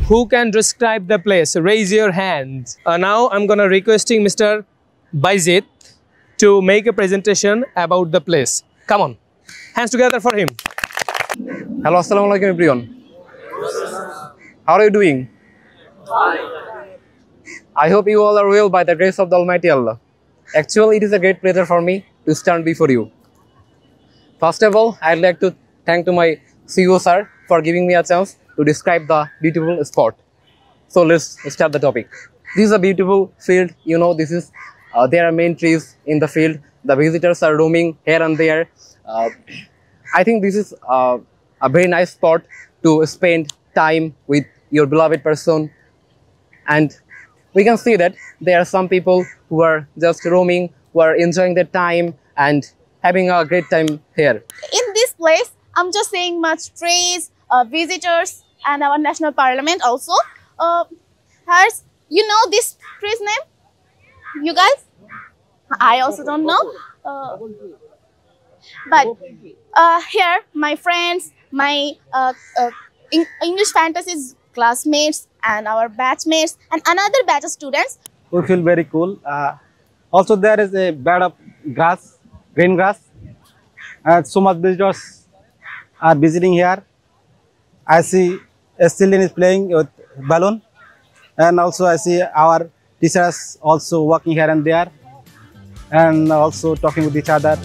Who can describe the place? Raise your hand. Now I'm gonna requesting Mr. Baizid to make a presentation about the place. Come on, hands together for him. Hello, assalamu alaikum everyone. How are you doing? I hope you all are well by the grace of the Almighty Allah. Actually, it is a great pleasure for me to stand before you. First of all, I'd like to thank to my CEO sir for giving me a chance to describe the beautiful spot. So let's start the topic. This is a beautiful field. You know, this is there are many trees in the field. The visitors are roaming here and there. I think this is a very nice spot to spend time with your beloved person, and we can see that there are some people who are just roaming, who are enjoying their time and having a great time here. In this place, I'm just seeing much trees, visitors, and our national parliament also. You know this tree's name? You guys? I also don't know. But here, my friends, my English Fantasies classmates, and our batchmates, and another batch of students. We feel very cool. Also, there is a bed of grass, green grass, and so much visitors are visiting here. I see a student is playing with balloon, and also I see our teachers also working here and there, and also talking with each other.